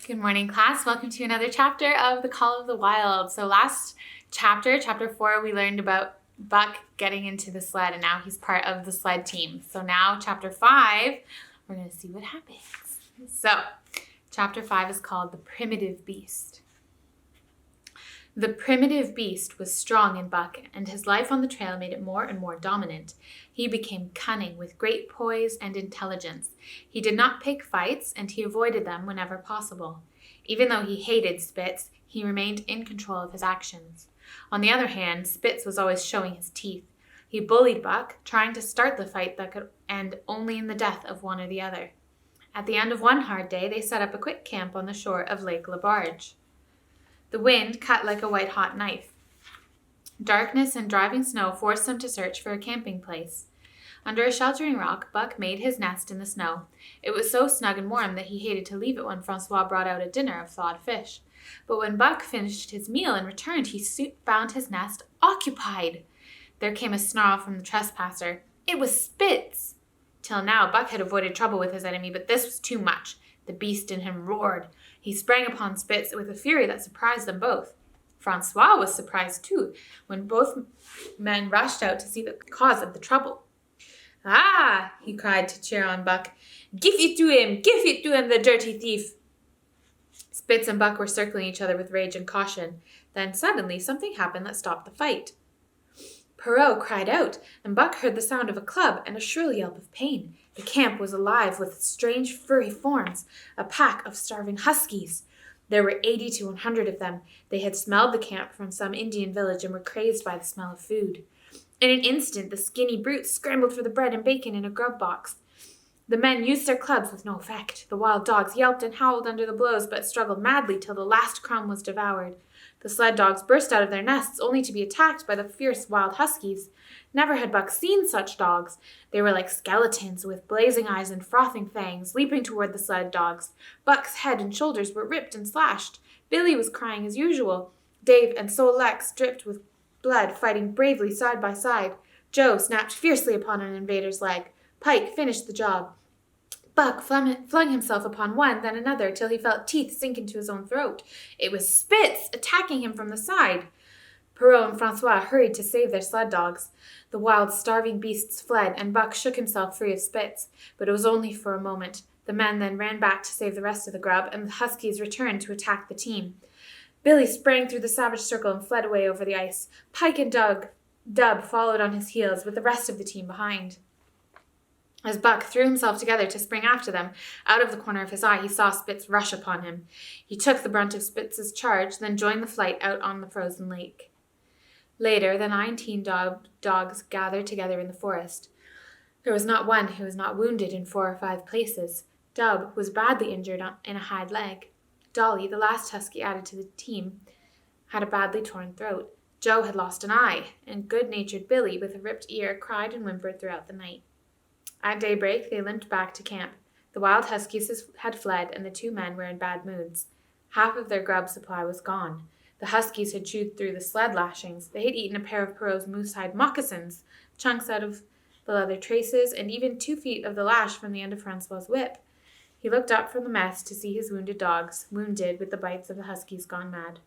Good morning, class. Welcome to another chapter of The Call of the Wild. So last chapter 4, we learned about Buck getting into the sled, and now he's part of the sled team. So now chapter 5, we're going to see what happens. So chapter 5 is called The Primitive Beast. The primitive beast was strong in Buck, and his life on the trail made it more and more dominant. He became cunning with great poise and intelligence. He did not pick fights, and he avoided them whenever possible. Even though he hated Spitz, he remained in control of his actions. On the other hand, Spitz was always showing his teeth. He bullied Buck, trying to start the fight that could end only in the death of one or the other. At the end of one hard day, they set up a quick camp on the shore of Lake Labarge. The wind cut like a white-hot knife. Darkness and driving snow forced them to search for a camping place. Under a sheltering rock, Buck made his nest in the snow. It was so snug and warm that he hated to leave it when Francois brought out a dinner of thawed fish. But when Buck finished his meal and returned, he soon found his nest occupied. There came a snarl from the trespasser. It was Spitz! Till now, Buck had avoided trouble with his enemy, but this was too much. The beast in him roared. He sprang upon Spitz with a fury that surprised them both. Francois was surprised too, when both men rushed out to see the cause of the trouble. "Ah!" he cried to cheer on Buck. "Give it to him! Give it to him, the dirty thief!" Spitz and Buck were circling each other with rage and caution. Then suddenly something happened that stopped the fight. Perrault cried out, and Buck heard the sound of a club and a shrill yelp of pain. The camp was alive with strange furry forms, a pack of starving huskies. There were 80 to 100 of them. They had smelled the camp from some Indian village and were crazed by the smell of food. In an instant, the skinny brutes scrambled for the bread and bacon in a grub box. The men used their clubs with no effect. The wild dogs yelped and howled under the blows, but struggled madly till the last crumb was devoured. The sled dogs burst out of their nests, only to be attacked by the fierce wild huskies. Never had Buck seen such dogs. They were like skeletons, with blazing eyes and frothing fangs, leaping toward the sled dogs. Buck's head and shoulders were ripped and slashed. Billy was crying as usual. Dave and Sol Lex, dripped with blood, fighting bravely side by side. Joe snapped fiercely upon an invader's leg. Pike finished the job. Buck flung himself upon one, then another, till he felt teeth sink into his own throat. It was Spitz attacking him from the side. Perrault and Francois hurried to save their sled dogs. The wild, starving beasts fled, and Buck shook himself free of Spitz, but it was only for a moment. The men then ran back to save the rest of the grub, and the huskies returned to attack the team. Billy sprang through the savage circle and fled away over the ice. Pike and Dub followed on his heels, with the rest of the team behind. As Buck threw himself together to spring after them, out of the corner of his eye he saw Spitz rush upon him. He took the brunt of Spitz's charge, then joined the flight out on the frozen lake. Later, the 19 dogs gathered together in the forest. There was not one who was not wounded in 4 or 5 places. Dub was badly injured in a hind leg. Dolly, the last husky added to the team, had a badly torn throat. Joe had lost an eye, and good-natured Billy, with a ripped ear, cried and whimpered throughout the night. At daybreak, they limped back to camp. The wild huskies had fled, and the 2 men were in bad moods. Half of their grub supply was gone. The huskies had chewed through the sled lashings. They had eaten a pair of Perrault's moose-hide moccasins, chunks out of the leather traces, and even 2 feet of the lash from the end of Francois's whip. He looked up from the mess to see his wounded dogs, wounded with the bites of the huskies gone mad.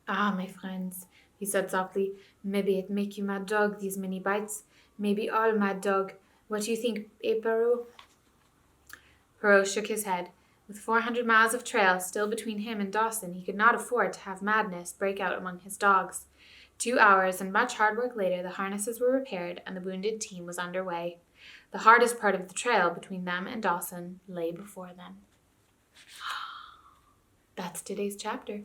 "Ah, my friends," he said softly, "maybe it make you mad dog, these many bites. Maybe all mad dog. What do you think, Perrault?" Perrault shook his head. With 400 miles of trail still between him and Dawson, he could not afford to have madness break out among his dogs. 2 hours and much hard work later, the harnesses were repaired and the wounded team was under way. The hardest part of the trail between them and Dawson lay before them. That's today's chapter.